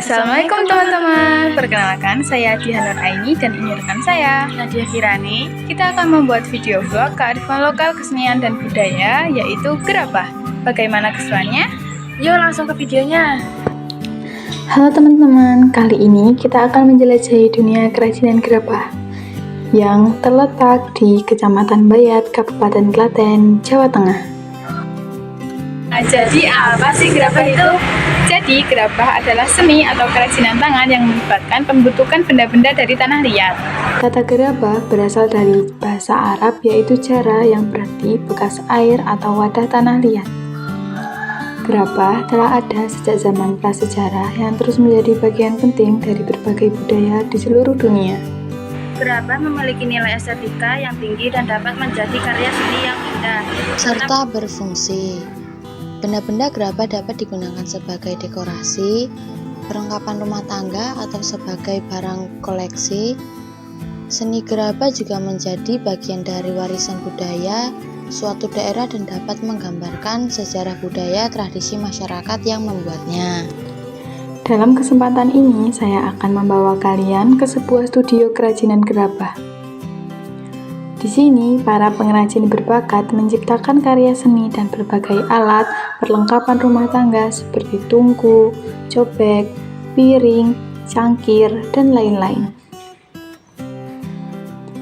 Assalamualaikum teman-teman. Perkenalkan, saya Dihanur Aini dan ini rekan saya Nadia Kirani. Kita akan membuat video vlog kearifan lokal, kesenian dan budaya, yaitu gerabah. Bagaimana keseruannya? Yuk langsung ke videonya. Halo teman-teman, kali ini kita akan menjelajahi dunia kerajinan gerabah yang terletak di Kecamatan Bayat, Kabupaten Klaten, Jawa Tengah. Jadi apa sih gerabah itu? Jadi gerabah adalah seni atau kerajinan tangan yang melibatkan pembentukan benda-benda dari tanah liat. Kata gerabah berasal dari bahasa Arab yaitu jara yang berarti bekas air atau wadah tanah liat. Gerabah telah ada sejak zaman prasejarah yang terus menjadi bagian penting dari berbagai budaya di seluruh dunia. Gerabah memiliki nilai estetika yang tinggi dan dapat menjadi karya seni yang indah serta berfungsi. Benda-benda gerabah dapat digunakan sebagai dekorasi, perlengkapan rumah tangga, atau sebagai barang koleksi. Seni gerabah juga menjadi bagian dari warisan budaya suatu daerah dan dapat menggambarkan sejarah budaya tradisi masyarakat yang membuatnya. Dalam kesempatan ini, saya akan membawa kalian ke sebuah studio kerajinan gerabah. Di sini, para pengrajin berbakat menciptakan karya seni dan berbagai alat perlengkapan rumah tangga seperti tungku, cobek, piring, cangkir, dan lain-lain.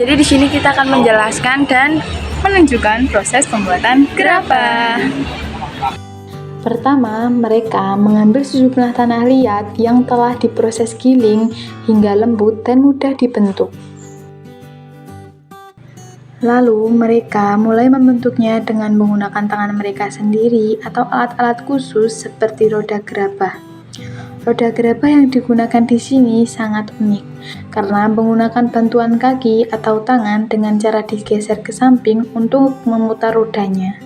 Jadi di sini kita akan menjelaskan dan menunjukkan proses pembuatan gerabah. Pertama, mereka mengambil sejumlah tanah liat yang telah diproses giling hingga lembut dan mudah dibentuk. Lalu, mereka mulai membentuknya dengan menggunakan tangan mereka sendiri atau alat-alat khusus seperti roda gerabah. Roda gerabah yang digunakan di sini sangat unik karena menggunakan bantuan kaki atau tangan dengan cara digeser ke samping untuk memutar rodanya.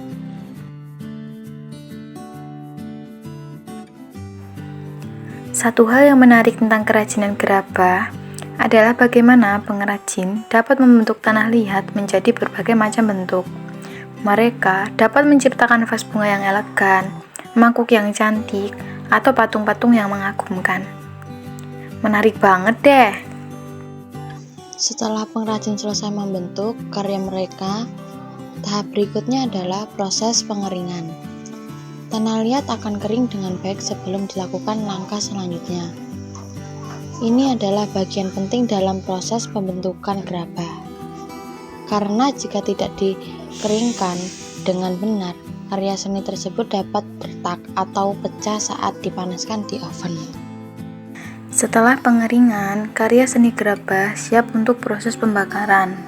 Satu hal yang menarik tentang kerajinan gerabah adalah bagaimana pengrajin dapat membentuk tanah liat menjadi berbagai macam bentuk. Mereka dapat menciptakan vas bunga yang elegan, mangkuk yang cantik, atau patung-patung yang mengagumkan. Menarik banget deh! Setelah pengrajin selesai membentuk karya mereka, tahap berikutnya adalah proses pengeringan. Tanah liat akan kering dengan baik sebelum dilakukan langkah selanjutnya. Ini adalah bagian penting dalam proses pembentukan gerabah. Karena jika tidak dikeringkan dengan benar, karya seni tersebut dapat retak atau pecah saat dipanaskan di oven. Setelah pengeringan, karya seni gerabah siap untuk proses pembakaran.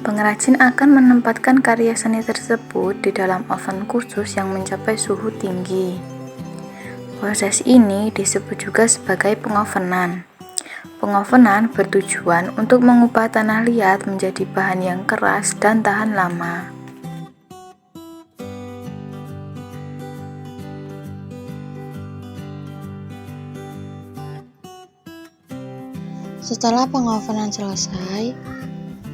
Pengrajin akan menempatkan karya seni tersebut di dalam oven khusus yang mencapai suhu tinggi. Proses ini disebut juga sebagai pengovenan. Pengovenan bertujuan untuk mengubah tanah liat menjadi bahan yang keras dan tahan lama. Setelah pengovenan selesai,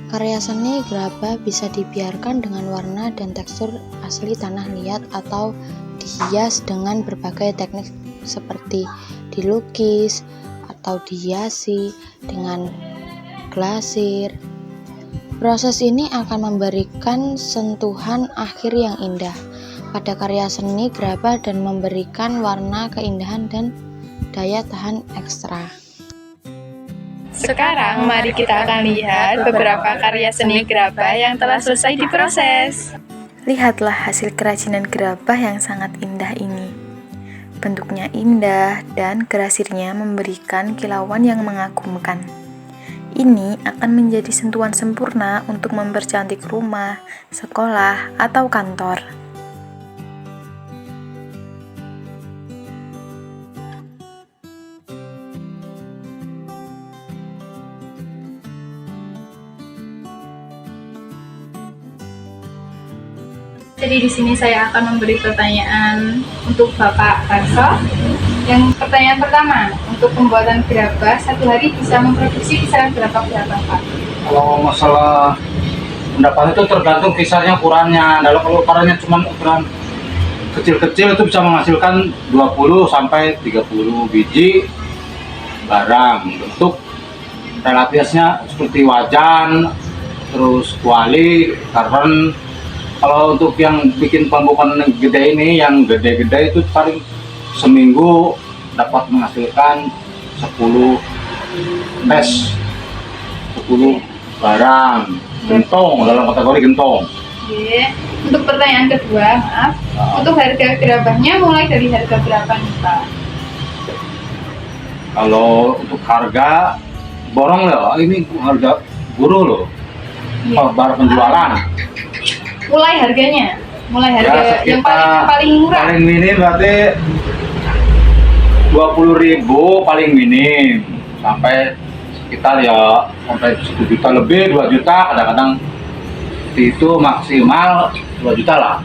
karya seni gerabah bisa dibiarkan dengan warna dan tekstur asli tanah liat atau dihias dengan berbagai teknik seperti dilukis atau dihiasi dengan glasir. Proses ini akan memberikan sentuhan akhir yang indah pada karya seni gerabah dan memberikan warna keindahan dan daya tahan ekstra. Sekarang mari kita akan lihat beberapa karya seni gerabah yang telah selesai diproses. Lihatlah hasil kerajinan gerabah yang sangat indah ini. Bentuknya indah dan grasirnya memberikan kilauan yang mengagumkan. Ini akan menjadi sentuhan sempurna untuk mempercantik rumah, sekolah, atau kantor. Jadi di sini saya akan memberi pertanyaan untuk Bapak Tarso. Yang pertanyaan pertama, untuk pembuatan gerabah satu hari bisa memproduksi kisaran berapa Pak? Kalau masalah pendapat itu tergantung kisarnya ukurannya. Kalau ukurannya cuma ukuran kecil-kecil itu bisa menghasilkan 20 sampai 30 biji. barang. Bentuk relatifnya seperti wajan, terus kuali, karen. Kalau untuk yang bikin pembukaan gede ini, yang gede-gede itu paling seminggu dapat menghasilkan 10 tes, 10 barang gentong, dalam kategori gentong. Oke. Untuk pertanyaan kedua, maaf. Untuk harga gerabahnya mulai dari harga berapa nih Pak? Kalau untuk harga borong loh, ini harga guru loh. Iya. Bar penjualan. Mulai harganya, mulai harga yang sekitar paling murah. paling minim berarti 20.000 paling minim, sampai sekitar ya sampai 1 juta lebih, 2 juta kadang-kadang. Itu maksimal 2 juta lah,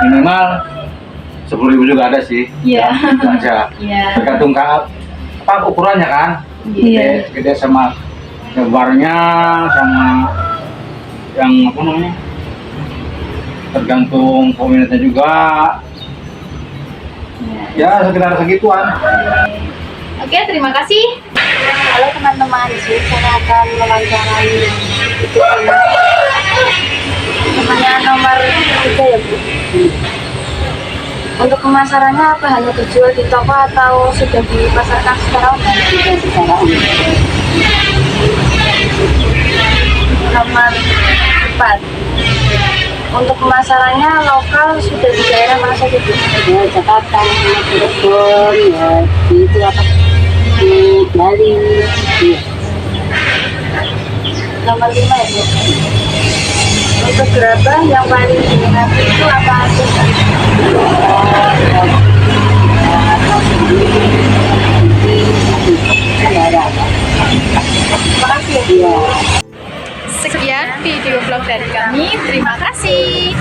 minimal 10.000 juga ada sih. Iya. Itu aja. Iya. Tergantung apa ukurannya kan, Iya. gede sama lebarnya, sama yang apa namanya, tergantung peminatnya juga. Ya sekitar segituan. Oke, terima kasih. Halo teman-teman, di sini saya akan mewawancarai pertanyaan nomor 3 ya Bu. Untuk pemasarannya apa hanya dijual di toko atau sudah dipasarkan secara online? Sudah secara online. Nomor 4. Untuk pemasarannya lokal sudah di daerah mana saja Bu? Ya, Jakarta, Cirebon, ya itu apa di Bali, iya. Nomor 5 ya Bu. Untuk gerabah yang paling diminati itu apa aja? Terima kasih ya. Sekian video vlog dari kami. Terima kasih.